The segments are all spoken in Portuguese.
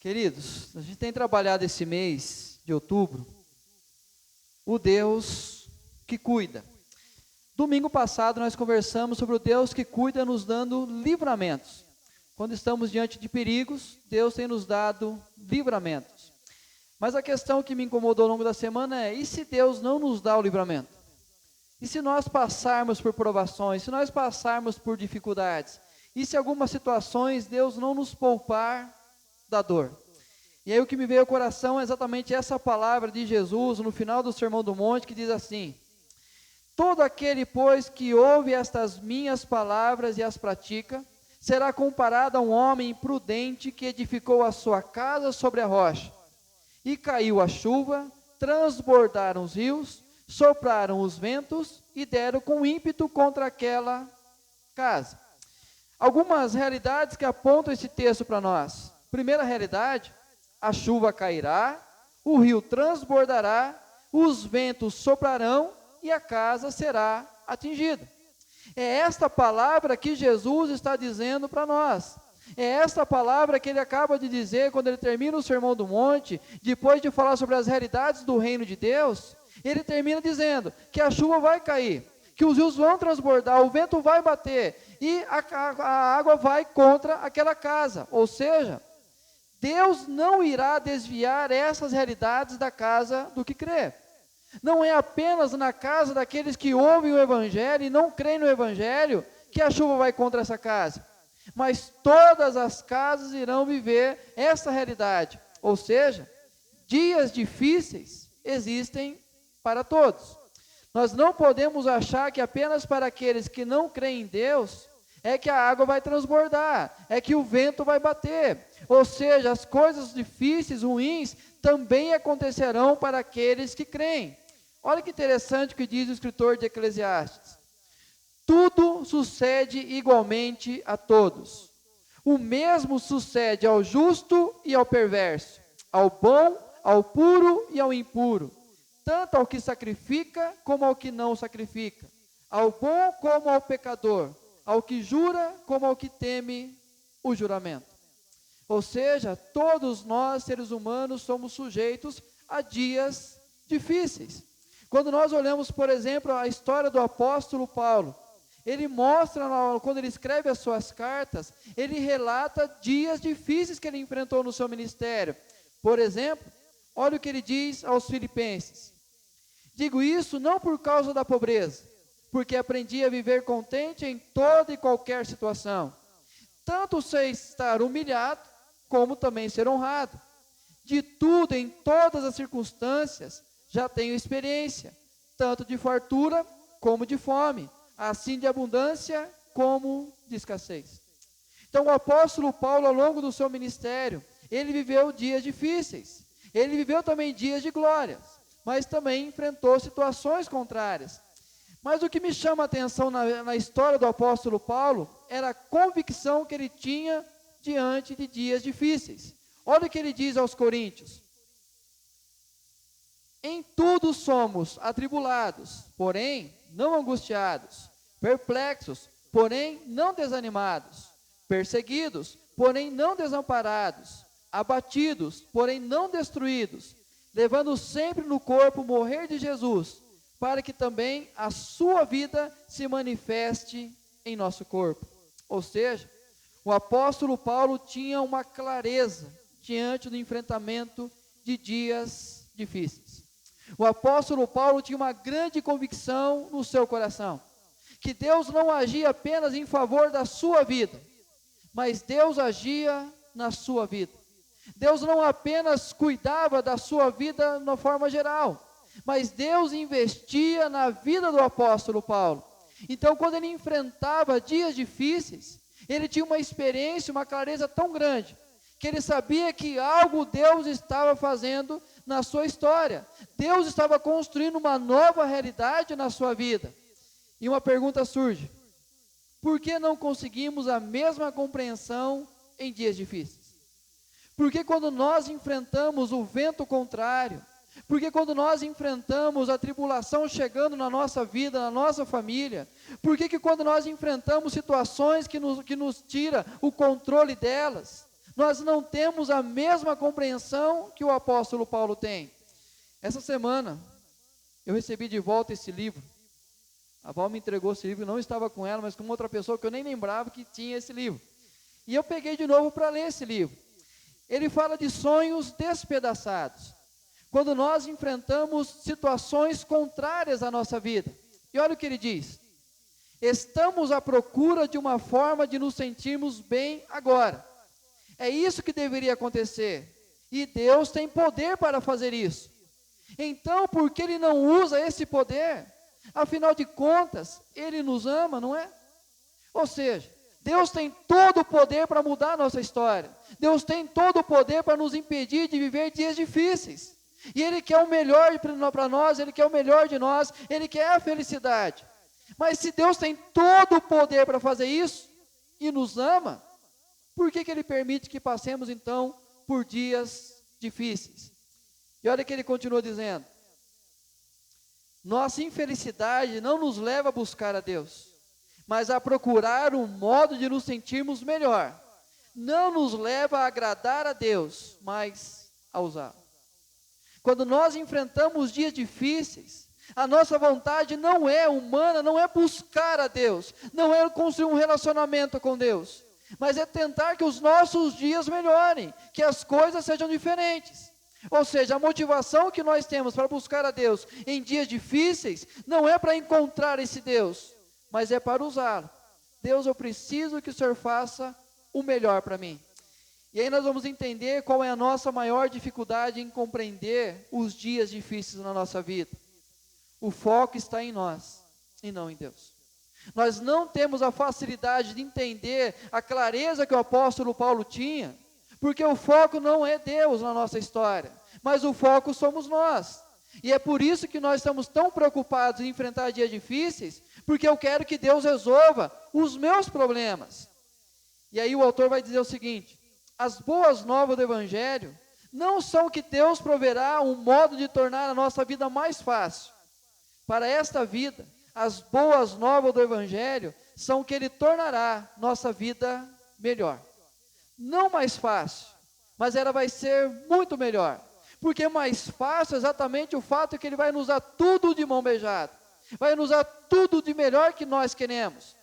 Queridos, a gente tem trabalhado esse mês de outubro, o Deus que cuida. Domingo passado nós conversamos sobre o Deus que cuida nos dando livramentos. Quando estamos diante de perigos, Deus tem nos dado livramentos. Mas a questão que me incomodou ao longo da semana é, e se Deus não nos dá o livramento? E se nós passarmos por provações, se nós passarmos por dificuldades? E se algumas situações Deus não nos poupar da dor? E aí o que me veio ao coração é exatamente essa palavra de Jesus no final do Sermão do Monte, que diz assim: todo aquele, pois, que ouve estas minhas palavras e as pratica, será comparado a um homem imprudente que edificou a sua casa sobre a rocha. E caiu a chuva, transbordaram os rios, sopraram os ventos e deram com ímpeto contra aquela casa. Algumas realidades que apontam esse texto para nós. Primeira realidade: a chuva cairá, o rio transbordará, os ventos soprarão e a casa será atingida. É esta palavra que Jesus está dizendo para nós. É esta palavra que ele acaba de dizer quando ele termina o Sermão do Monte, depois de falar sobre as realidades do reino de Deus. Ele termina dizendo que a chuva vai cair, que os rios vão transbordar, o vento vai bater e a água vai contra aquela casa. Ou seja, Deus não irá desviar essas realidades da casa do que crê. Não é apenas na casa daqueles que ouvem o Evangelho e não creem no Evangelho que a chuva vai contra essa casa. Mas todas as casas irão viver essa realidade. Ou seja, dias difíceis existem para todos. Nós não podemos achar que apenas para aqueles que não creem em Deus é que a água vai transbordar, é que o vento vai bater. Ou seja, as coisas difíceis, ruins, também acontecerão para aqueles que creem. Olha que interessante o que diz o escritor de Eclesiastes. Tudo sucede igualmente a todos. O mesmo sucede ao justo e ao perverso, ao bom, ao puro e ao impuro, tanto ao que sacrifica como ao que não sacrifica, ao bom como ao pecador, ao que jura como ao que teme o juramento. Ou seja, todos nós, seres humanos, somos sujeitos a dias difíceis. Quando nós olhamos, por exemplo, a história do apóstolo Paulo, ele mostra, quando ele escreve as suas cartas, ele relata dias difíceis que ele enfrentou no seu ministério. Por exemplo, olha o que ele diz aos filipenses: digo isso não por causa da pobreza, porque aprendi a viver contente em toda e qualquer situação. Tanto sei estar humilhado, como também ser honrado. De tudo, em todas as circunstâncias, já tenho experiência, tanto de fartura como de fome, assim de abundância como de escassez. Então o apóstolo Paulo, ao longo do seu ministério, ele viveu dias difíceis, ele viveu também dias de glórias, mas também enfrentou situações contrárias. Mas o que me chama a atenção na história do apóstolo Paulo era a convicção que ele tinha diante de dias difíceis. Olha o que ele diz aos Coríntios: em tudo somos atribulados, porém não angustiados, perplexos, porém não desanimados, perseguidos, porém não desamparados, abatidos, porém não destruídos, levando sempre no corpo o morrer de Jesus, para que também a sua vida se manifeste em nosso corpo. Ou seja, o apóstolo Paulo tinha uma clareza diante do enfrentamento de dias difíceis. O apóstolo Paulo tinha uma grande convicção no seu coração, que Deus não agia apenas em favor da sua vida, mas Deus agia na sua vida. Deus não apenas cuidava da sua vida de uma forma geral, mas Deus investia na vida do apóstolo Paulo. Então, quando ele enfrentava dias difíceis, ele tinha uma experiência, uma clareza tão grande, que ele sabia que algo Deus estava fazendo na sua história. Deus estava construindo uma nova realidade na sua vida. E uma pergunta surge: por que não conseguimos a mesma compreensão em dias difíceis? Porque quando nós enfrentamos o vento contrário, porque quando nós enfrentamos a tribulação chegando na nossa vida, na nossa família, porque quando nós enfrentamos situações que nos tira o controle delas, Nós não temos a mesma compreensão que o apóstolo Paulo tem. Essa semana, eu recebi de volta esse livro. A Val me entregou esse livro, não estava com ela, mas com outra pessoa que eu nem lembrava que tinha esse livro. E eu peguei de novo para ler esse livro. Ele fala de sonhos despedaçados. Quando nós enfrentamos situações contrárias à nossa vida. E olha o que ele diz. Estamos à procura de uma forma de nos sentirmos bem agora. É isso que deveria acontecer. E Deus tem poder para fazer isso. Então, por que Ele não usa esse poder? Afinal de contas, Ele nos ama, não é? Ou seja, Deus tem todo o poder para mudar a nossa história. Deus tem todo o poder para nos impedir de viver dias difíceis. E Ele quer o melhor para nós, Ele quer o melhor de nós, Ele quer a felicidade. Mas se Deus tem todo o poder para fazer isso, e nos ama, por que Ele permite que passemos então por dias difíceis? E olha o que ele continua dizendo. Nossa infelicidade não nos leva a buscar a Deus, mas a procurar um modo de nos sentirmos melhor. Não nos leva a agradar a Deus, mas a usá-lo. Quando nós enfrentamos dias difíceis, a nossa vontade não é humana, não é buscar a Deus, não é construir um relacionamento com Deus, mas é tentar que os nossos dias melhorem, que as coisas sejam diferentes. Ou seja, a motivação que nós temos para buscar a Deus em dias difíceis, não é para encontrar esse Deus, mas é para usá-lo. Deus, eu preciso que o Senhor faça o melhor para mim. E aí nós vamos entender qual é a nossa maior dificuldade em compreender os dias difíceis na nossa vida. O foco está em nós e não em Deus. Nós não temos a facilidade de entender a clareza que o apóstolo Paulo tinha, porque o foco não é Deus na nossa história, mas o foco somos nós. E é por isso que nós estamos tão preocupados em enfrentar dias difíceis, porque eu quero que Deus resolva os meus problemas. E aí o autor vai dizer o seguinte: as boas novas do Evangelho não são que Deus proverá um modo de tornar a nossa vida mais fácil. Para esta vida, as boas novas do Evangelho são que Ele tornará nossa vida melhor. Não mais fácil, mas ela vai ser muito melhor. Porque mais fácil é exatamente o fato que Ele vai nos dar tudo de mão beijada. Vai nos dar tudo de melhor que nós queremos.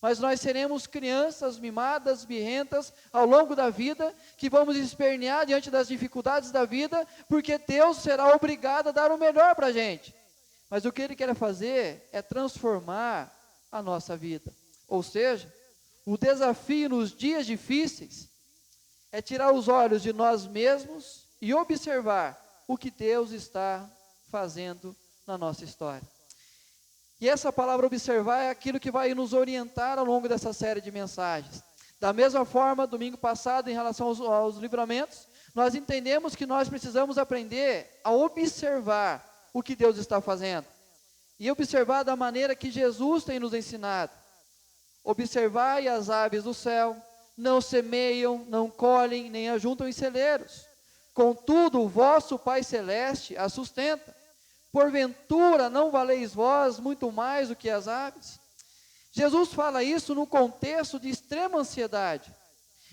Mas nós seremos crianças mimadas, birrentas, ao longo da vida, que vamos espernear diante das dificuldades da vida, porque Deus será obrigado a dar o melhor para a gente. Mas o que Ele quer fazer é transformar a nossa vida. Ou seja, o desafio nos dias difíceis é tirar os olhos de nós mesmos e observar o que Deus está fazendo na nossa história. E essa palavra observar é aquilo que vai nos orientar ao longo dessa série de mensagens. Da mesma forma, domingo passado, em relação aos livramentos, nós entendemos que nós precisamos aprender a observar o que Deus está fazendo. E observar da maneira que Jesus tem nos ensinado. Observai as aves do céu, não semeiam, não colhem, nem ajuntam em celeiros. Contudo, o vosso Pai Celeste as sustenta. Porventura, não valeis vós muito mais do que as aves? Jesus fala isso num contexto de extrema ansiedade,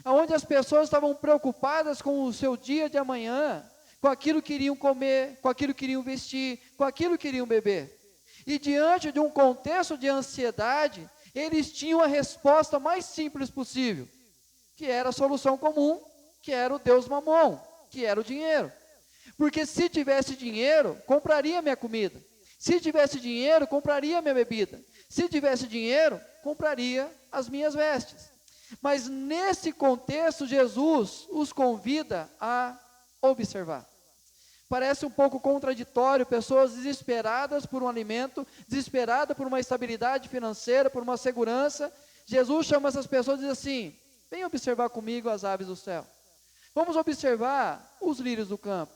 onde as pessoas estavam preocupadas com o seu dia de amanhã, com aquilo que iriam comer, com aquilo que iriam vestir, com aquilo que iriam beber. E diante de um contexto de ansiedade, eles tinham a resposta mais simples possível, que era a solução comum, que era o Deus Mamon, que era o dinheiro. Porque se tivesse dinheiro, compraria minha comida. Se tivesse dinheiro, compraria minha bebida. Se tivesse dinheiro, compraria as minhas vestes. Mas nesse contexto, Jesus os convida a observar. Parece um pouco contraditório, pessoas desesperadas por um alimento, desesperadas por uma estabilidade financeira, por uma segurança. Jesus chama essas pessoas e diz assim: vem observar comigo as aves do céu. Vamos observar os lírios do campo.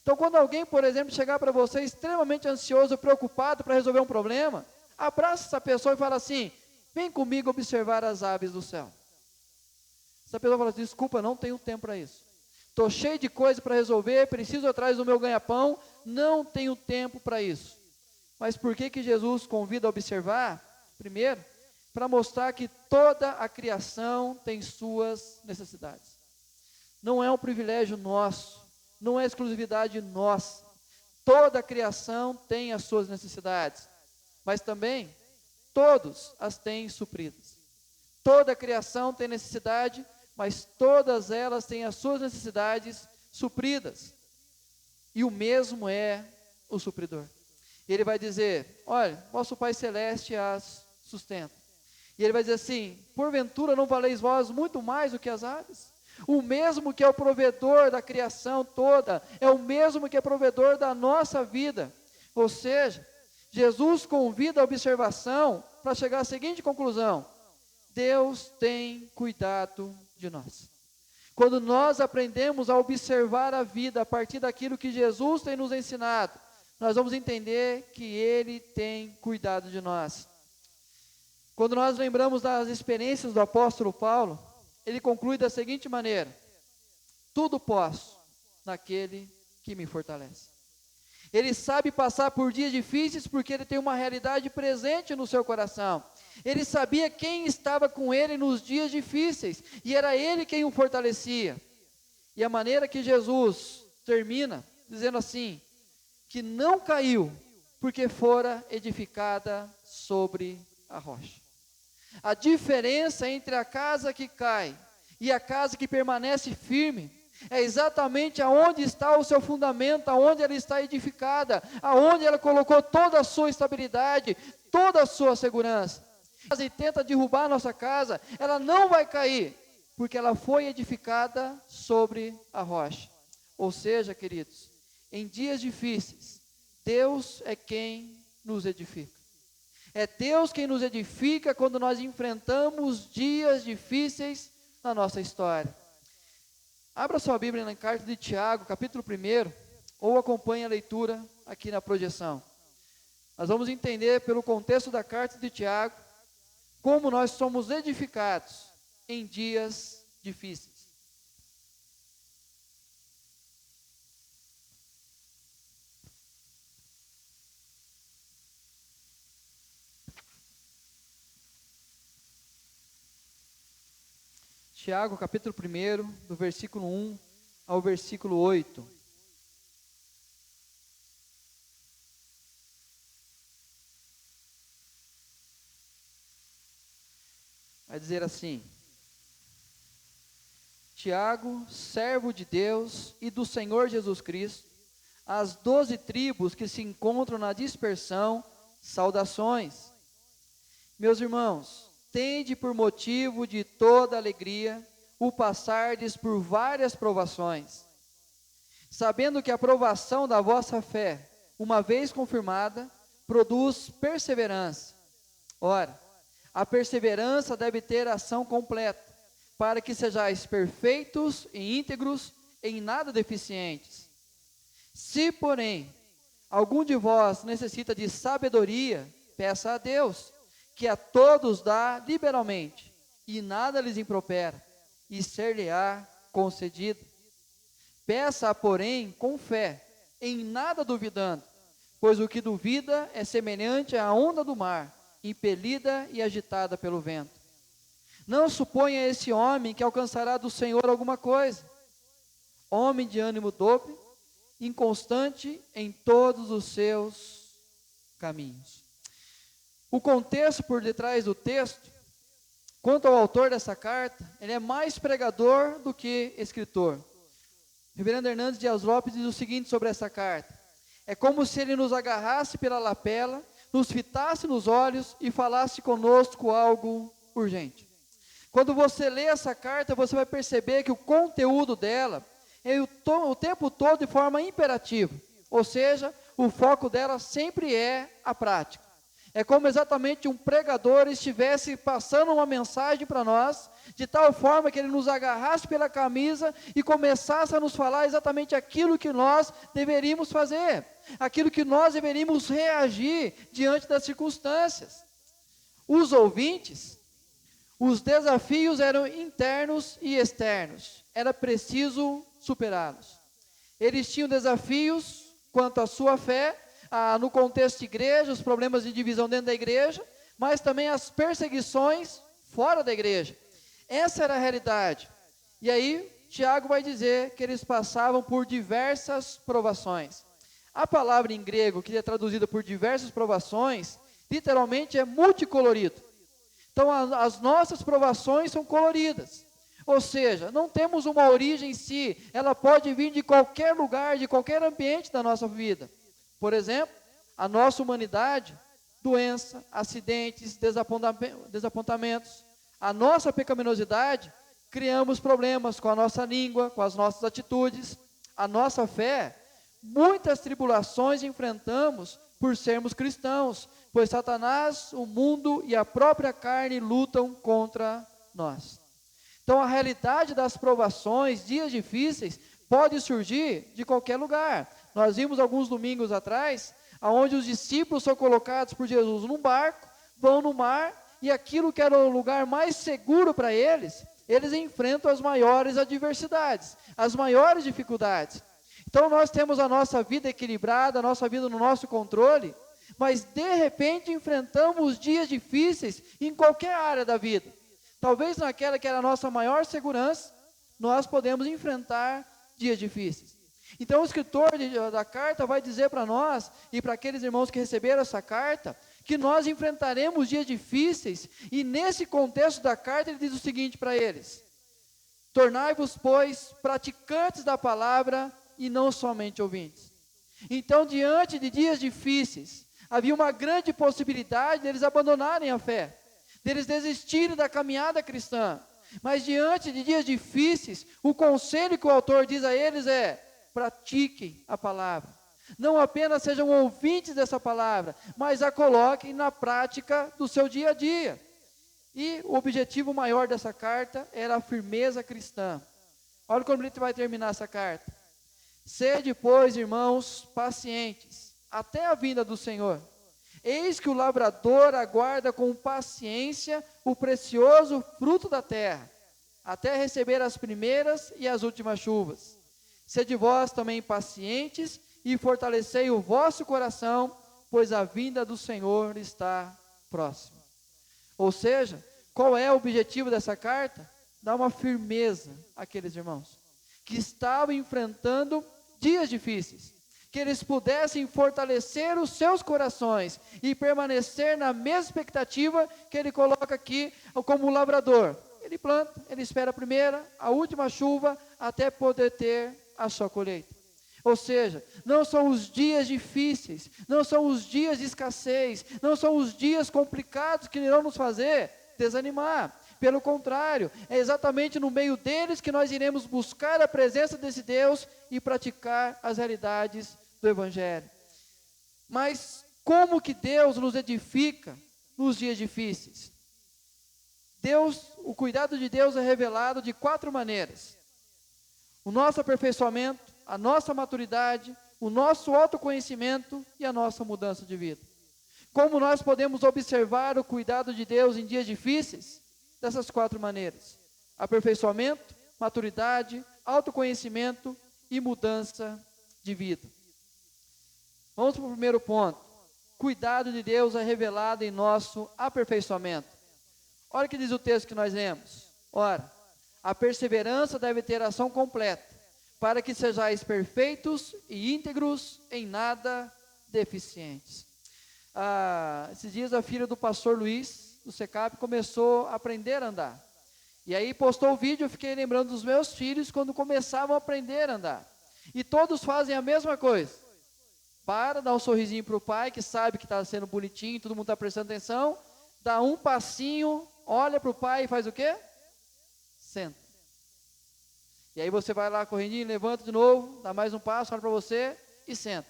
Então, quando alguém, por exemplo, chegar para você extremamente ansioso, preocupado para resolver um problema, abraça essa pessoa e fala assim: vem comigo observar as aves do céu. Essa pessoa fala assim: desculpa, não tenho tempo para isso. Estou cheio de coisa para resolver, preciso ir atrás do meu ganha-pão, não tenho tempo para isso. Mas por que Jesus convida a observar? Primeiro, para mostrar que toda a criação tem suas necessidades. não é um privilégio nosso, não é exclusividade nossa. Toda a criação tem as suas necessidades, mas também todos as têm supridas. Toda a criação tem necessidade, mas todas elas têm as suas necessidades supridas. E o mesmo é o supridor. Ele vai dizer, olha, vosso Pai Celeste as sustenta. E ele vai dizer assim, porventura não valeis vós muito mais do que as aves? O mesmo que é o provedor da criação toda, é o mesmo que é provedor da nossa vida. Ou seja, Jesus convida a observação para chegar à seguinte conclusão: Deus tem cuidado de nós. Quando nós aprendemos a observar a vida a partir daquilo que Jesus tem nos ensinado, nós vamos entender que Ele tem cuidado de nós. Quando nós lembramos das experiências do apóstolo Paulo, ele conclui da seguinte maneira: tudo posso naquele que me fortalece. Ele sabe passar por dias difíceis porque ele tem uma realidade presente no seu coração. Ele sabia quem estava com ele nos dias difíceis e era ele quem o fortalecia. E a maneira que Jesus termina dizendo assim, que não caiu porque fora edificada sobre a rocha. A diferença entre a casa que cai e a casa que permanece firme é exatamente aonde está o seu fundamento, aonde ela está edificada, aonde ela colocou toda a sua estabilidade, toda a sua segurança. E tenta derrubar a nossa casa, ela não vai cair, porque ela foi edificada sobre a rocha. Ou seja, queridos, em dias difíceis, Deus é quem nos edifica. É Deus quem nos edifica quando nós enfrentamos dias difíceis na nossa história. Abra sua Bíblia na carta de Tiago, capítulo 1, ou acompanhe a leitura aqui na projeção. Nós vamos entender pelo contexto da carta de Tiago, como nós somos edificados em dias difíceis. Tiago, capítulo 1, do versículo 1 ao versículo 8. Vai dizer assim: Tiago, servo de Deus e do Senhor Jesus Cristo, às 12 tribos que se encontram na dispersão, saudações. Meus irmãos, tende por motivo de toda alegria o passardes por várias provações, sabendo que a provação da vossa fé, uma vez confirmada, produz perseverança. Ora, a perseverança deve ter ação completa, para que sejais perfeitos e íntegros, em nada deficientes. Se, porém, algum de vós necessita de sabedoria, peça a Deus, que a todos dá liberalmente, e nada lhes impropera, e ser-lhe-á concedido. Peça, porém, com fé, em nada duvidando, pois o que duvida é semelhante à onda do mar, impelida e agitada pelo vento. Não suponha esse homem que alcançará do Senhor alguma coisa. Homem de ânimo dobre, inconstante em todos os seus caminhos. O contexto por detrás do texto, quanto ao autor dessa carta, ele é mais pregador do que escritor. O reverendo Hernandes Dias Lopes diz o seguinte sobre essa carta: é como se ele nos agarrasse pela lapela, nos fitasse nos olhos e falasse conosco algo urgente. Quando você lê essa carta, você vai perceber que o conteúdo dela é o tempo todo de forma imperativa, ou seja, o foco dela sempre é a prática. É como exatamente um pregador estivesse passando uma mensagem para nós, de tal forma que ele nos agarrasse pela camisa e começasse a nos falar exatamente aquilo que nós deveríamos fazer, aquilo que nós deveríamos reagir diante das circunstâncias. Os ouvintes, os desafios eram internos e externos, era preciso superá-los. Eles tinham desafios quanto à sua fé, no contexto de igreja, os problemas de divisão dentro da igreja, mas também as perseguições fora da igreja. Essa era a realidade. E aí, Tiago vai dizer que eles passavam por diversas provações. A palavra em grego, que é traduzida por diversas provações, literalmente é multicolorido. Então, as nossas provações são coloridas. Ou seja, não temos uma origem em si, ela pode vir de qualquer lugar, de qualquer ambiente da nossa vida. Por exemplo, a nossa humanidade, doença, acidentes, desapontamentos. A nossa pecaminosidade, criamos problemas com a nossa língua, com as nossas atitudes. A nossa fé, muitas tribulações enfrentamos por sermos cristãos, pois Satanás, o mundo e a própria carne lutam contra nós. Então, a realidade das provações, dias difíceis, pode surgir de qualquer lugar. Nós vimos alguns domingos atrás, onde os discípulos são colocados por Jesus num barco, vão no mar, e aquilo que era o lugar mais seguro para eles, eles enfrentam as maiores adversidades, as maiores dificuldades. Então, nós temos a nossa vida equilibrada, a nossa vida no nosso controle, mas de repente enfrentamos dias difíceis em qualquer área da vida. Talvez naquela que era a nossa maior segurança, nós podemos enfrentar dias difíceis. Então o escritor da carta vai dizer para nós, e para aqueles irmãos que receberam essa carta, que nós enfrentaremos dias difíceis, e nesse contexto da carta ele diz o seguinte para eles: tornai-vos, pois, praticantes da palavra e não somente ouvintes. Então, diante de dias difíceis, havia uma grande possibilidade deles abandonarem a fé, deles desistirem da caminhada cristã. Mas diante de dias difíceis, o conselho que o autor diz a eles é: pratiquem a palavra. Não apenas sejam ouvintes dessa palavra, mas a coloquem na prática do seu dia a dia. E o objetivo maior dessa carta era a firmeza cristã. Olha como ele vai terminar essa carta. Sede, pois, irmãos, pacientes, até a vinda do Senhor. Eis que o lavrador aguarda com paciência o precioso fruto da terra, até receber as primeiras e as últimas chuvas. Sede vós também pacientes e fortalecei o vosso coração, pois a vinda do Senhor está próxima. Ou seja, qual é o objetivo dessa carta? Dar uma firmeza àqueles irmãos que estavam enfrentando dias difíceis, que eles pudessem fortalecer os seus corações e permanecer na mesma expectativa que ele coloca aqui como lavrador. Ele planta, ele espera a primeira, a última chuva, até poder ter a sua colheita. Ou seja, não são os dias difíceis, não são os dias de escassez, não são os dias complicados que irão nos fazer desanimar. Pelo contrário, é exatamente no meio deles que nós iremos buscar a presença desse Deus e praticar as realidades do Evangelho. Mas como que Deus nos edifica nos dias difíceis? O cuidado de Deus é revelado de 4 maneiras: o nosso aperfeiçoamento, a nossa maturidade, o nosso autoconhecimento e a nossa mudança de vida. Como nós podemos observar o cuidado de Deus em dias difíceis? Dessas 4 maneiras: aperfeiçoamento, maturidade, autoconhecimento e mudança de vida. Vamos para o primeiro ponto. Cuidado de Deus é revelado em nosso aperfeiçoamento. Olha o que diz o texto que nós lemos. Ora, a perseverança deve ter ação completa, para que sejais perfeitos e íntegros, em nada deficientes. Esses dias a filha do pastor Luiz, do SECAP, começou a aprender a andar. E aí postou o vídeo, eu fiquei lembrando dos meus filhos quando começavam a aprender a andar. E todos fazem a mesma coisa. Dá um sorrisinho para o pai, que sabe que está sendo bonitinho, todo mundo está prestando atenção, dá um passinho, olha para o pai e faz o quê? Senta. E aí você vai lá correndinho, levanta de novo, dá mais um passo, olha para você e senta.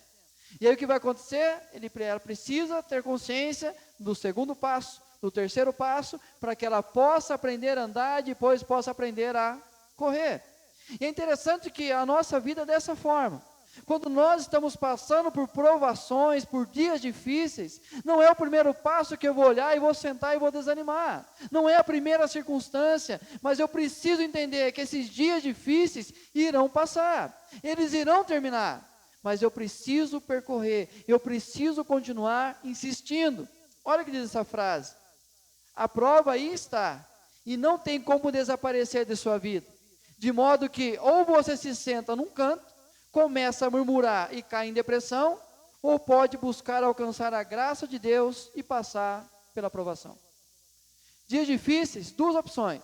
E aí o que vai acontecer? Ela precisa ter consciência do segundo passo, do terceiro passo, para que ela possa aprender a andar e depois possa aprender a correr. E é interessante que a nossa vida é dessa forma. Quando nós estamos passando por provações, por dias difíceis, não é o primeiro passo que eu vou olhar e vou sentar e vou desanimar. Não é a primeira circunstância, mas eu preciso entender que esses dias difíceis irão passar. Eles irão terminar, mas eu preciso percorrer, eu preciso continuar insistindo. Olha o que diz essa frase: a prova aí está, e não tem como desaparecer de sua vida. De modo que ou você se senta num canto, começa a murmurar e cai em depressão, ou pode buscar alcançar a graça de Deus e passar pela provação. Dias difíceis, duas opções: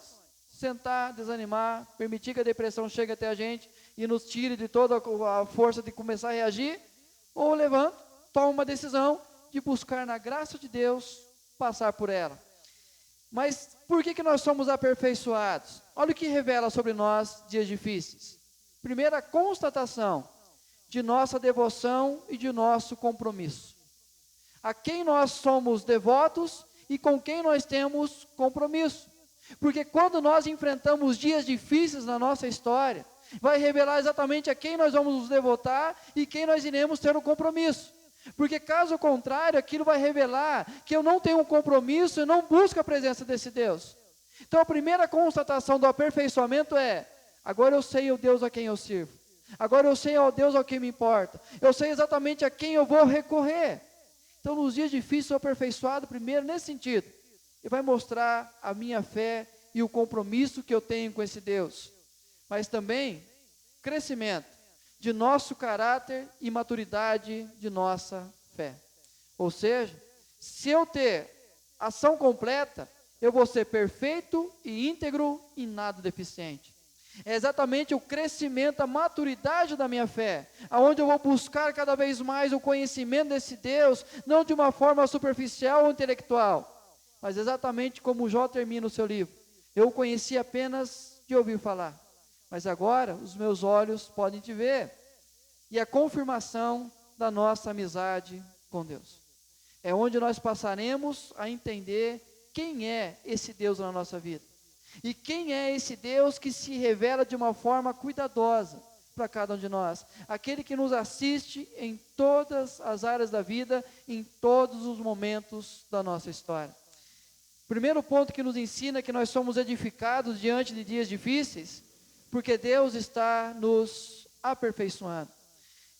sentar, desanimar, permitir que a depressão chegue até a gente e nos tire de toda a força de começar a reagir, ou levanta, toma uma decisão de buscar na graça de Deus passar por ela. Mas por que nós somos aperfeiçoados? Olha o que revela sobre nós dias difíceis. Primeira constatação de nossa devoção e de nosso compromisso. A quem nós somos devotos e com quem nós temos compromisso. Porque quando nós enfrentamos dias difíceis na nossa história, vai revelar exatamente a quem nós vamos nos devotar e quem nós iremos ter um compromisso. Porque caso contrário, aquilo vai revelar que eu não tenho um compromisso e não busco a presença desse Deus. Então a primeira constatação do aperfeiçoamento é: agora eu sei o Deus a quem eu sirvo. Agora eu sei o Deus a quem me importa. Eu sei exatamente a quem eu vou recorrer. Então nos dias difíceis sou aperfeiçoado primeiro nesse sentido. E vai mostrar a minha fé e o compromisso que eu tenho com esse Deus. Mas também crescimento de nosso caráter e maturidade de nossa fé. Ou seja, se eu ter ação completa, eu vou ser perfeito e íntegro e nada deficiente. É exatamente o crescimento, a maturidade da minha fé, aonde eu vou buscar cada vez mais o conhecimento desse Deus, não de uma forma superficial ou intelectual, mas exatamente como Jó termina o seu livro: eu o conheci apenas de ouvir falar, mas agora os meus olhos podem te ver. E a confirmação da nossa amizade com Deus. É onde nós passaremos a entender quem é esse Deus na nossa vida. E quem é esse Deus que se revela de uma forma cuidadosa para cada um de nós. Aquele que nos assiste em todas as áreas da vida, em todos os momentos da nossa história. Primeiro ponto que nos ensina que nós somos edificados diante de dias difíceis, porque Deus está nos aperfeiçoando.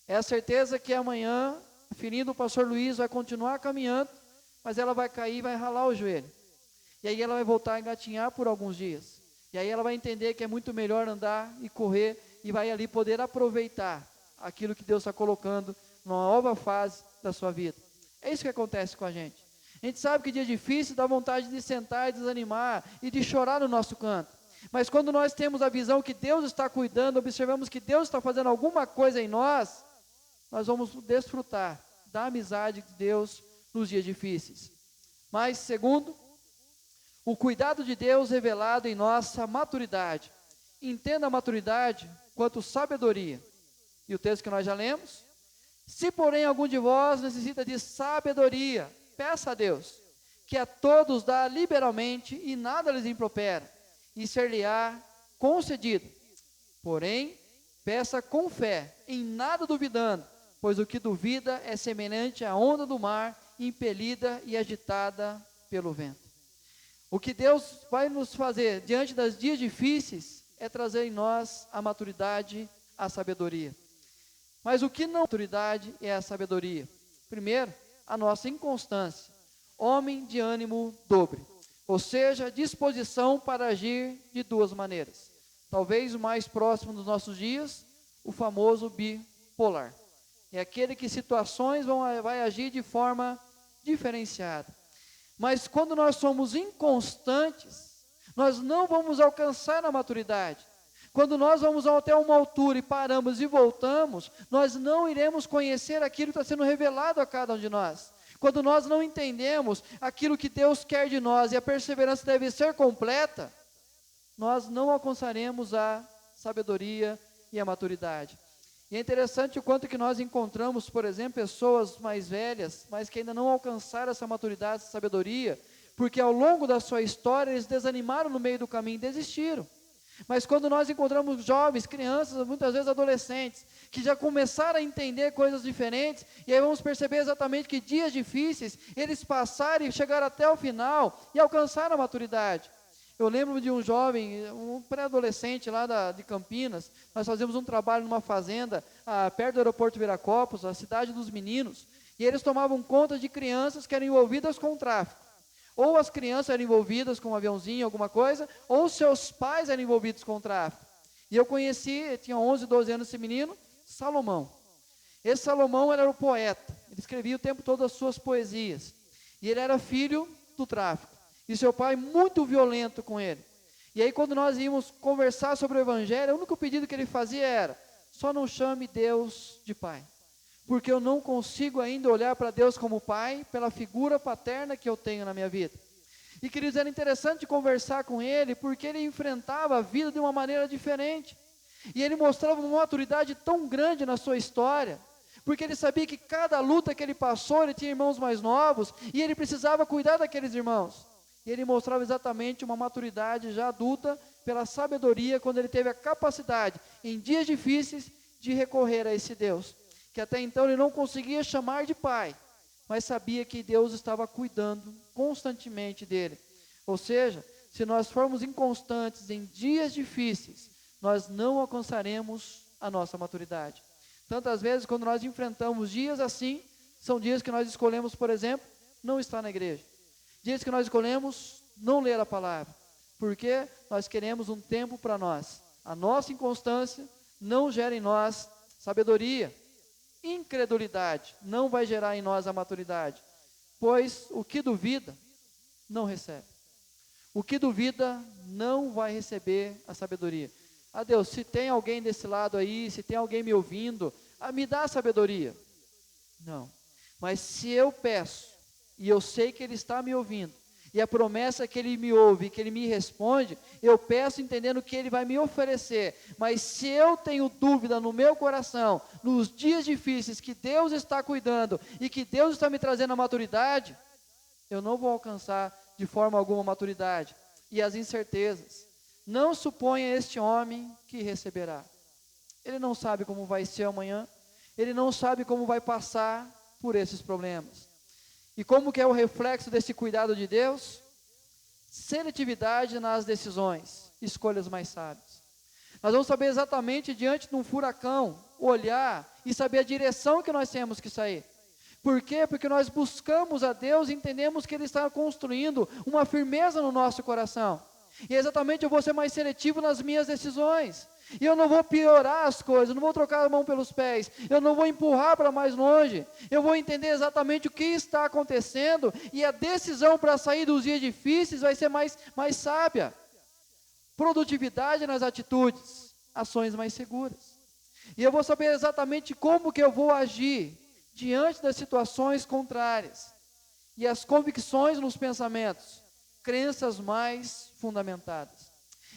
É a certeza que amanhã, a filhinha do pastor Luiz vai continuar caminhando, mas ela vai cair e vai ralar o joelho. E aí ela vai voltar a engatinhar por alguns dias. E aí ela vai entender que é muito melhor andar e correr, e vai ali poder aproveitar aquilo que Deus está colocando numa nova fase da sua vida. É isso que acontece com a gente. A gente sabe que dia difícil dá vontade de sentar e desanimar e de chorar no nosso canto. Mas quando nós temos a visão que Deus está cuidando, observamos que Deus está fazendo alguma coisa em nós, nós vamos desfrutar da amizade de Deus nos dias difíceis. Mas, segundo, o cuidado de Deus revelado em nossa maturidade. Entenda a maturidade quanto sabedoria. E o texto que nós já lemos: se porém algum de vós necessita de sabedoria, peça a Deus, que a todos dá liberalmente e nada lhes impropera, e ser-lhe-á concedido. Porém, peça com fé, em nada duvidando, pois o que duvida é semelhante à onda do mar, impelida e agitada pelo vento. O que Deus vai nos fazer diante dos dias difíceis é trazer em nós a maturidade, a sabedoria. Mas o que não é maturidade é a sabedoria. Primeiro, a nossa inconstância, homem de ânimo dobre, ou seja, disposição para agir de duas maneiras. Talvez o mais próximo dos nossos dias, o famoso bipolar. É aquele que situações vai agir de forma diferenciada. Mas quando nós somos inconstantes, nós não vamos alcançar a maturidade. Quando nós vamos até uma altura e paramos e voltamos, nós não iremos conhecer aquilo que está sendo revelado a cada um de nós. Quando nós não entendemos aquilo que Deus quer de nós e a perseverança deve ser completa, nós não alcançaremos a sabedoria e a maturidade. E é interessante o quanto que nós encontramos, por exemplo, pessoas mais velhas, mas que ainda não alcançaram essa maturidade, essa sabedoria, porque ao longo da sua história eles desanimaram no meio do caminho e desistiram. Mas quando nós encontramos jovens, crianças, muitas vezes adolescentes, que já começaram a entender coisas diferentes, e aí vamos perceber exatamente que dias difíceis, eles passaram e chegaram até o final e alcançaram a maturidade. Eu lembro de um jovem, um pré-adolescente lá de Campinas. Nós fazíamos um trabalho numa fazenda, perto do aeroporto Viracopos, a cidade dos meninos, e eles tomavam conta de crianças que eram envolvidas com o tráfico. Ou as crianças eram envolvidas com um aviãozinho, alguma coisa, ou seus pais eram envolvidos com o tráfico. E eu conheci, tinha 11, 12 anos esse menino, Salomão. Esse Salomão era o poeta, ele escrevia o tempo todo as suas poesias. E ele era filho do tráfico. E seu pai muito violento com ele. E aí quando nós íamos conversar sobre o evangelho, o único pedido que ele fazia era: só não chame Deus de pai. Porque eu não consigo ainda olhar para Deus como pai, pela figura paterna que eu tenho na minha vida. E queridos, era interessante conversar com ele, porque ele enfrentava a vida de uma maneira diferente. E ele mostrava uma maturidade tão grande na sua história, porque ele sabia que cada luta que ele passou, ele tinha irmãos mais novos, e ele precisava cuidar daqueles irmãos. E ele mostrava exatamente uma maturidade já adulta, pela sabedoria, quando ele teve a capacidade, em dias difíceis, de recorrer a esse Deus, que até então ele não conseguia chamar de pai, mas sabia que Deus estava cuidando constantemente dele. Ou seja, se nós formos inconstantes em dias difíceis, nós não alcançaremos a nossa maturidade. Tantas vezes, quando nós enfrentamos dias assim, são dias que nós escolhemos, por exemplo, não estar na igreja. Dias que nós escolhemos não ler a palavra, porque nós queremos um tempo para nós. A nossa inconstância não gera em nós sabedoria. Incredulidade não vai gerar em nós a maturidade, pois o que duvida, não recebe. O que duvida, não vai receber a sabedoria. Deus, se tem alguém desse lado aí, se tem alguém me ouvindo, me dá a sabedoria. Não, mas se eu peço, e eu sei que Ele está me ouvindo, e a promessa é que Ele me ouve, que Ele me responde, eu peço entendendo que Ele vai me oferecer. Mas se eu tenho dúvida no meu coração, nos dias difíceis que Deus está cuidando, e que Deus está me trazendo a maturidade, eu não vou alcançar de forma alguma a maturidade. E as incertezas, não suponha este homem que receberá. Ele não sabe como vai ser amanhã, ele não sabe como vai passar por esses problemas. E como que é o reflexo desse cuidado de Deus? Seletividade nas decisões, escolhas mais sábias. Nós vamos saber exatamente, diante de um furacão, olhar e saber a direção que nós temos que sair. Por quê? Porque nós buscamos a Deus e entendemos que Ele está construindo uma firmeza no nosso coração. E exatamente eu vou ser mais seletivo nas minhas decisões. E eu não vou piorar as coisas, eu não vou trocar a mão pelos pés, eu não vou empurrar para mais longe. Eu vou entender exatamente o que está acontecendo, e a decisão para sair dos dias difíceis vai ser mais sábia. Produtividade nas atitudes, ações mais seguras. E eu vou saber exatamente como que eu vou agir diante das situações contrárias. E as convicções nos pensamentos, crenças mais fundamentadas.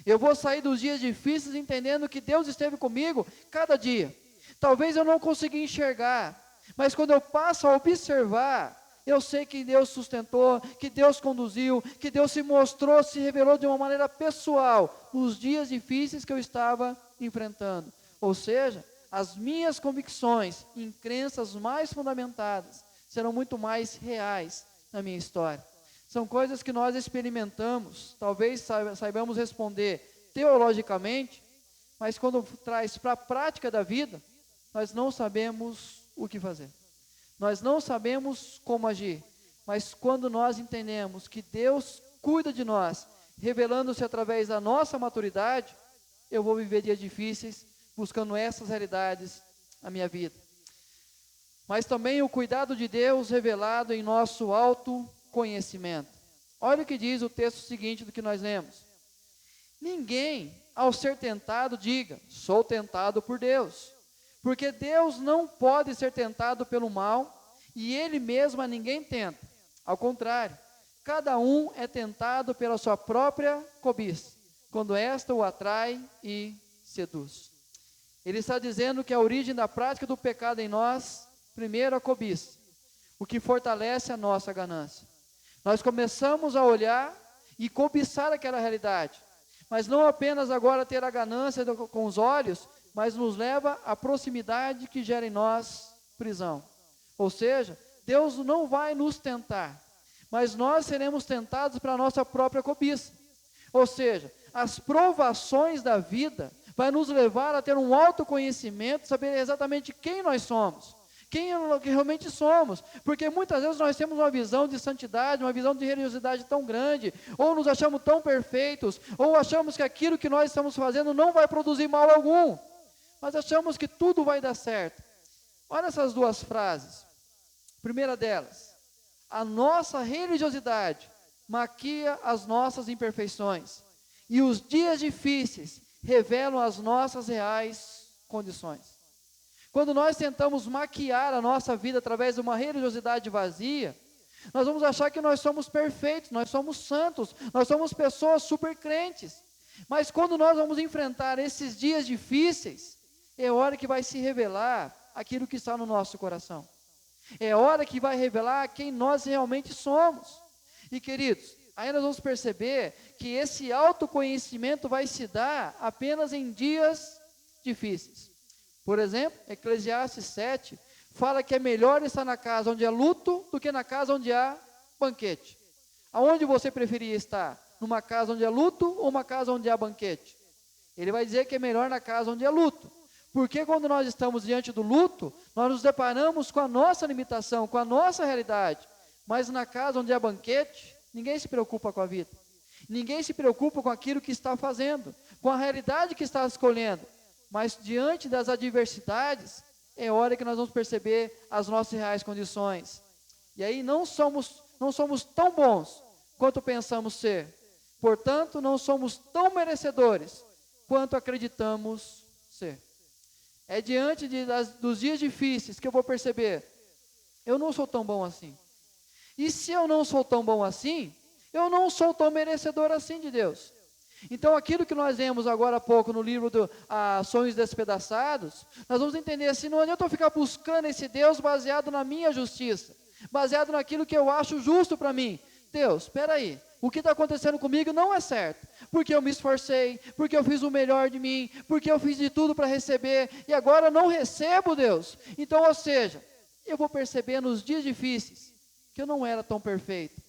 Eu vou sair dos dias difíceis entendendo que Deus esteve comigo cada dia. Talvez eu não consiga enxergar, mas quando eu passo a observar, eu sei que Deus sustentou, que Deus conduziu, que Deus se mostrou, se revelou de uma maneira pessoal nos dias difíceis que eu estava enfrentando. Ou seja, as minhas convicções em crenças mais fundamentadas serão muito mais reais na minha história. São coisas que nós experimentamos, talvez saibamos responder teologicamente, mas quando traz para a prática da vida, nós não sabemos o que fazer. Nós não sabemos como agir, mas quando nós entendemos que Deus cuida de nós, revelando-se através da nossa maturidade, eu vou viver dias difíceis, buscando essas realidades na minha vida. Mas também o cuidado de Deus revelado em nosso autoconhecimento. Olha o que diz o texto seguinte do que nós lemos. Ninguém, ao ser tentado, diga, sou tentado por Deus. Porque Deus não pode ser tentado pelo mal, e Ele mesmo a ninguém tenta. Ao contrário, cada um é tentado pela sua própria cobiça, quando esta o atrai e seduz. Ele está dizendo que a origem da prática do pecado em nós, primeiro a cobiça, o que fortalece a nossa ganância. Nós começamos a olhar e cobiçar aquela realidade, mas não apenas agora ter a ganância com os olhos, mas nos leva à proximidade que gera em nós prisão. Ou seja, Deus não vai nos tentar, mas nós seremos tentados para a nossa própria cobiça. Ou seja, as provações da vida vai nos levar a ter um autoconhecimento, saber exatamente quem nós somos, quem realmente somos, porque muitas vezes nós temos uma visão de santidade, uma visão de religiosidade tão grande, ou nos achamos tão perfeitos, ou achamos que aquilo que nós estamos fazendo não vai produzir mal algum, mas achamos que tudo vai dar certo. Olha essas duas frases. Primeira delas: a nossa religiosidade maquia as nossas imperfeições, e os dias difíceis revelam as nossas reais condições. Quando nós tentamos maquiar a nossa vida através de uma religiosidade vazia, nós vamos achar que nós somos perfeitos, nós somos santos, nós somos pessoas super crentes. Mas quando nós vamos enfrentar esses dias difíceis, é hora que vai se revelar aquilo que está no nosso coração. É hora que vai revelar quem nós realmente somos. E queridos, aí nós vamos perceber que esse autoconhecimento vai se dar apenas em dias difíceis. Por exemplo, Eclesiastes 7 fala que é melhor estar na casa onde há luto do que na casa onde há banquete. Aonde você preferia estar? Numa casa onde há luto ou uma casa onde há banquete? Ele vai dizer que é melhor na casa onde há luto. Porque quando nós estamos diante do luto, nós nos deparamos com a nossa limitação, com a nossa realidade. Mas na casa onde há banquete, ninguém se preocupa com a vida. Ninguém se preocupa com aquilo que está fazendo, com a realidade que está escolhendo. Mas diante das adversidades, é hora que nós vamos perceber as nossas reais condições. E aí não somos tão bons quanto pensamos ser. Portanto, não somos tão merecedores quanto acreditamos ser. É diante dos dias difíceis que eu vou perceber, eu não sou tão bom assim. E se eu não sou tão bom assim, eu não sou tão merecedor assim de Deus. Então aquilo que nós vemos agora há pouco no livro do Sonhos Despedaçados, nós vamos entender assim, não adianta eu ficar buscando esse Deus baseado na minha justiça, baseado naquilo que eu acho justo para mim. Deus, espera aí, o que está acontecendo comigo não é certo, porque eu me esforcei, porque eu fiz o melhor de mim, porque eu fiz de tudo para receber, e agora eu não recebo, Deus. Então, ou seja, eu vou perceber nos dias difíceis, que eu não era tão perfeito.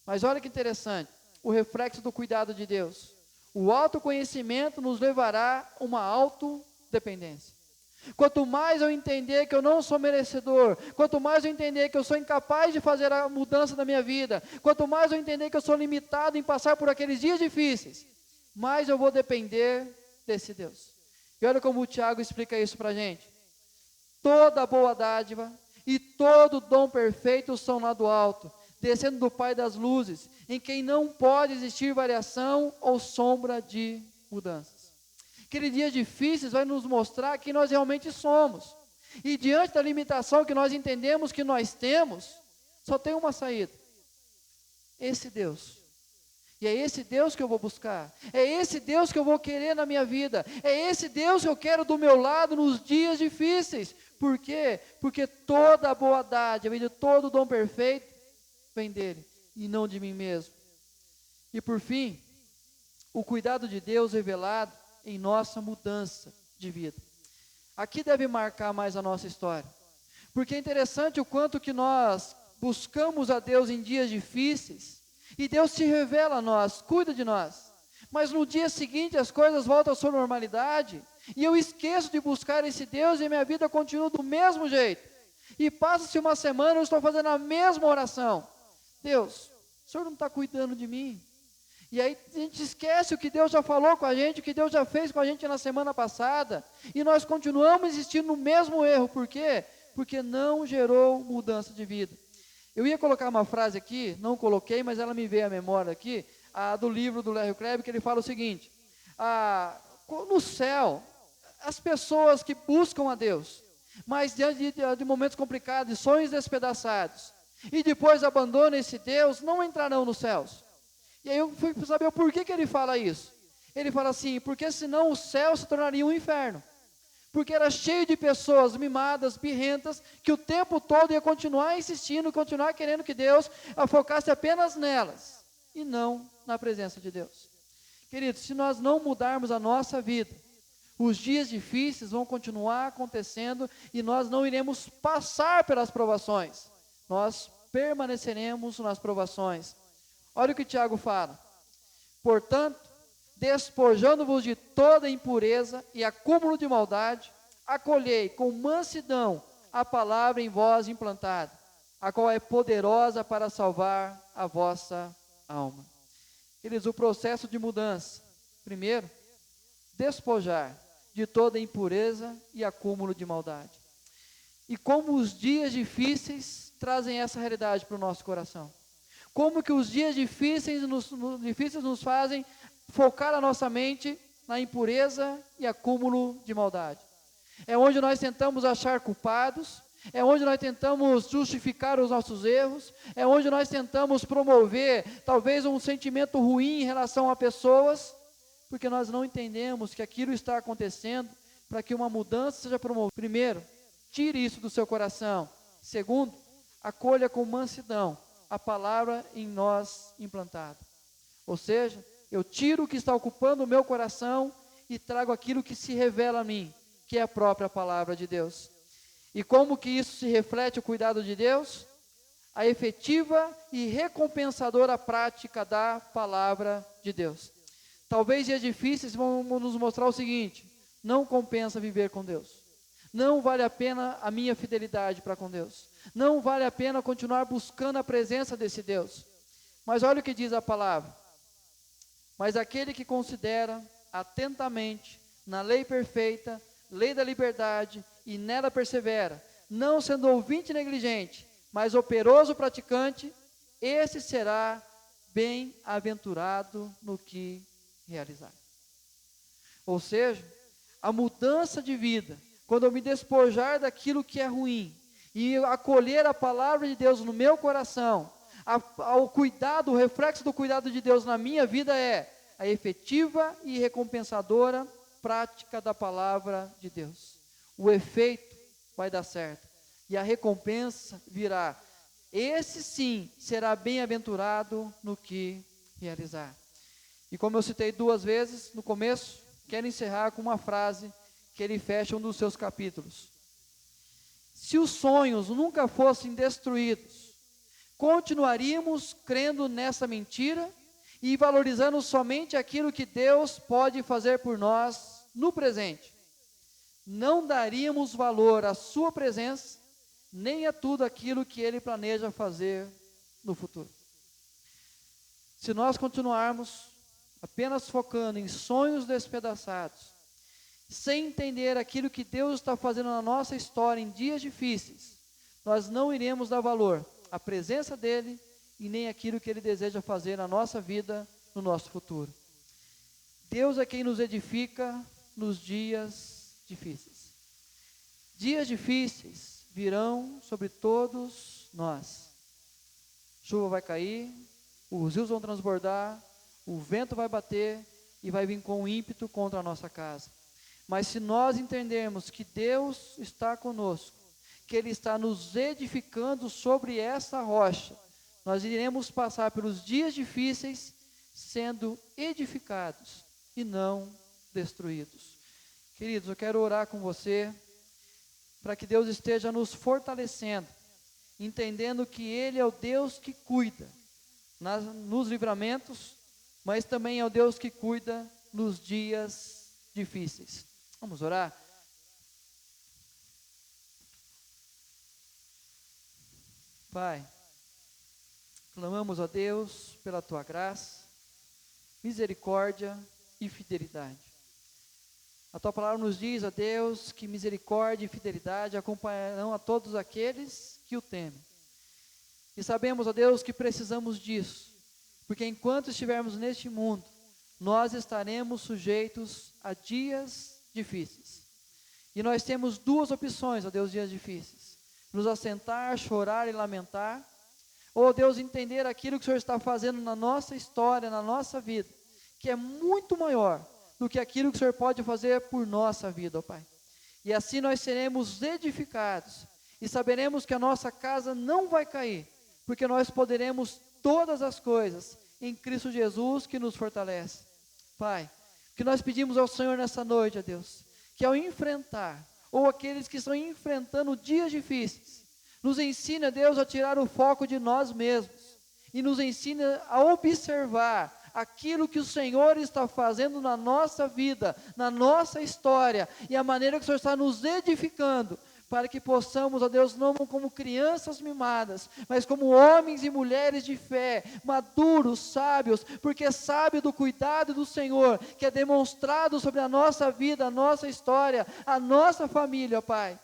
Mas olha que interessante, o reflexo do cuidado de Deus. O autoconhecimento nos levará a uma autodependência. Quanto mais eu entender que eu não sou merecedor, quanto mais eu entender que eu sou incapaz de fazer a mudança da minha vida, quanto mais eu entender que eu sou limitado em passar por aqueles dias difíceis, mais eu vou depender desse Deus. E olha como o Tiago explica isso para a gente. Toda boa dádiva e todo dom perfeito são lá do alto, descendo do Pai das luzes, em quem não pode existir variação ou sombra de mudanças. Aqueles dias difíceis vai nos mostrar quem nós realmente somos. E diante da limitação que nós entendemos que nós temos, só tem uma saída. Esse Deus. E é esse Deus que eu vou buscar. É esse Deus que eu vou querer na minha vida. É esse Deus que eu quero do meu lado nos dias difíceis. Por quê? Porque toda a boa dádiva e todo o dom perfeito vem dele e não de mim mesmo. E por fim, o cuidado de Deus revelado em nossa mudança de vida. Aqui deve marcar mais a nossa história, porque é interessante o quanto que nós buscamos a Deus em dias difíceis, e Deus se revela a nós, cuida de nós, mas no dia seguinte as coisas voltam à sua normalidade, e eu esqueço de buscar esse Deus, e minha vida continua do mesmo jeito, e passa-se uma semana, eu estou fazendo a mesma oração. Deus, o Senhor não está cuidando de mim? E aí a gente esquece o que Deus já falou com a gente, o que Deus já fez com a gente na semana passada, e nós continuamos existindo no mesmo erro. Por quê? Porque não gerou mudança de vida. Eu ia colocar uma frase aqui, não coloquei, mas ela me veio à memória aqui, do livro do Larry Crabb, que ele fala o seguinte: no céu, as pessoas que buscam a Deus, mas diante de momentos complicados, de sonhos despedaçados, e depois abandonam esse Deus, não entrarão nos céus. E aí eu fui saber o porquê que ele fala isso. Ele fala assim, porque senão o céu se tornaria um inferno. Porque era cheio de pessoas mimadas, birrentas, que o tempo todo ia continuar insistindo, continuar querendo que Deus focasse apenas nelas, e não na presença de Deus. Queridos, se nós não mudarmos a nossa vida, os dias difíceis vão continuar acontecendo, e nós não iremos passar pelas provações. Nós permaneceremos nas provações. Olha o que Tiago fala. Portanto, despojando-vos de toda impureza e acúmulo de maldade, acolhei com mansidão a palavra em vós implantada, a qual é poderosa para salvar a vossa alma. Queridos, o processo de mudança, primeiro, despojar de toda impureza e acúmulo de maldade. E como os dias difíceis trazem essa realidade para o nosso coração. Como que os dias difíceis nos fazem focar a nossa mente na impureza e acúmulo de maldade. É onde nós tentamos achar culpados, é onde nós tentamos justificar os nossos erros, é onde nós tentamos promover talvez um sentimento ruim em relação a pessoas, porque nós não entendemos que aquilo está acontecendo para que uma mudança seja promovida. Primeiro, tire isso do seu coração. Segundo, acolha com mansidão a palavra em nós implantada. Ou seja, eu tiro o que está ocupando o meu coração e trago aquilo que se revela a mim, que é a própria palavra de Deus. E como que isso se reflete o cuidado de Deus? A efetiva e recompensadora prática da palavra de Deus. Talvez dias difíceis vão nos mostrar o seguinte: não compensa viver com Deus. Não vale a pena a minha fidelidade para com Deus. Não vale a pena continuar buscando a presença desse Deus. Mas olha o que diz a palavra. Mas aquele que considera atentamente na lei perfeita, lei da liberdade, e nela persevera, não sendo ouvinte negligente, mas operoso praticante, esse será bem-aventurado no que realizar. Ou seja, a mudança de vida, quando eu me despojar daquilo que é ruim, e acolher a palavra de Deus no meu coração, ao cuidado, o reflexo do cuidado de Deus na minha vida é a efetiva e recompensadora prática da palavra de Deus. O efeito vai dar certo e a recompensa virá. Esse sim será bem-aventurado no que realizar. E como eu citei 2 vezes no começo, quero encerrar com uma frase que ele fecha um dos seus capítulos. Se os sonhos nunca fossem destruídos, continuaríamos crendo nessa mentira e valorizando somente aquilo que Deus pode fazer por nós no presente. Não daríamos valor à sua presença, nem a tudo aquilo que Ele planeja fazer no futuro. Se nós continuarmos apenas focando em sonhos despedaçados, sem entender aquilo que Deus está fazendo na nossa história em dias difíceis, nós não iremos dar valor à presença dEle e nem aquilo que Ele deseja fazer na nossa vida, no nosso futuro. Deus é quem nos edifica nos dias difíceis. Dias difíceis virão sobre todos nós. Chuva vai cair, os rios vão transbordar, o vento vai bater e vai vir com ímpeto contra a nossa casa. Mas se nós entendermos que Deus está conosco, que Ele está nos edificando sobre essa rocha, nós iremos passar pelos dias difíceis sendo edificados e não destruídos. Queridos, eu quero orar com você para que Deus esteja nos fortalecendo, entendendo que Ele é o Deus que cuida nos livramentos, mas também é o Deus que cuida nos dias difíceis. Vamos orar? Pai, clamamos a Deus pela Tua graça, misericórdia e fidelidade. A Tua palavra nos diz, ó Deus, que misericórdia e fidelidade acompanharão a todos aqueles que o temem. E sabemos, ó Deus, que precisamos disso, porque enquanto estivermos neste mundo, nós estaremos sujeitos a dias difíceis. E nós temos 2 opções, ó Deus, dias difíceis: nos assentar, chorar e lamentar, ou, Deus, entender aquilo que o Senhor está fazendo na nossa história, na nossa vida, que é muito maior do que aquilo que o Senhor pode fazer por nossa vida, ó Pai. E assim nós seremos edificados e saberemos que a nossa casa não vai cair, porque nós poderemos todas as coisas em Cristo Jesus que nos fortalece. Pai, o que nós pedimos ao Senhor nessa noite, ó Deus, que ao enfrentar, ou aqueles que estão enfrentando dias difíceis, nos ensine, ó Deus, a tirar o foco de nós mesmos, e nos ensine a observar aquilo que o Senhor está fazendo na nossa vida, na nossa história, e a maneira que o Senhor está nos edificando, para que possamos, ó Deus, não como crianças mimadas, mas como homens e mulheres de fé, maduros, sábios, porque sábio do cuidado do Senhor, que é demonstrado sobre a nossa vida, a nossa história, a nossa família, ó Pai.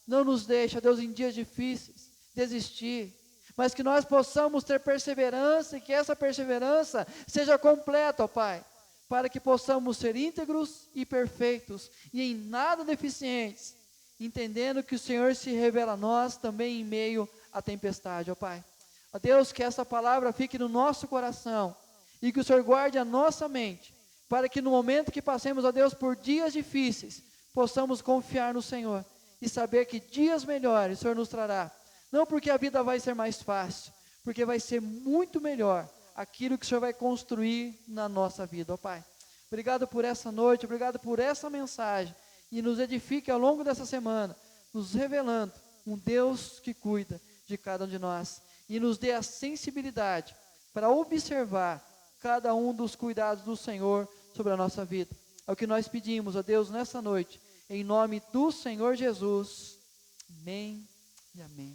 Não nos deixe, ó Deus, em dias difíceis, desistir, mas que nós possamos ter perseverança, e que essa perseverança seja completa, ó Pai, para que possamos ser íntegros e perfeitos, e em nada deficientes, entendendo que o Senhor se revela a nós também em meio à tempestade, ó Pai. Ó Deus, que essa palavra fique no nosso coração, e que o Senhor guarde a nossa mente, para que no momento que passemos, ó Deus, por dias difíceis, possamos confiar no Senhor, e saber que dias melhores o Senhor nos trará, não porque a vida vai ser mais fácil, porque vai ser muito melhor aquilo que o Senhor vai construir na nossa vida, ó Pai. Obrigado por essa noite, obrigado por essa mensagem, e nos edifique ao longo dessa semana, nos revelando um Deus que cuida de cada um de nós, e nos dê a sensibilidade para observar cada um dos cuidados do Senhor sobre a nossa vida. É o que nós pedimos, ó Deus, nessa noite, em nome do Senhor Jesus. Amém e amém.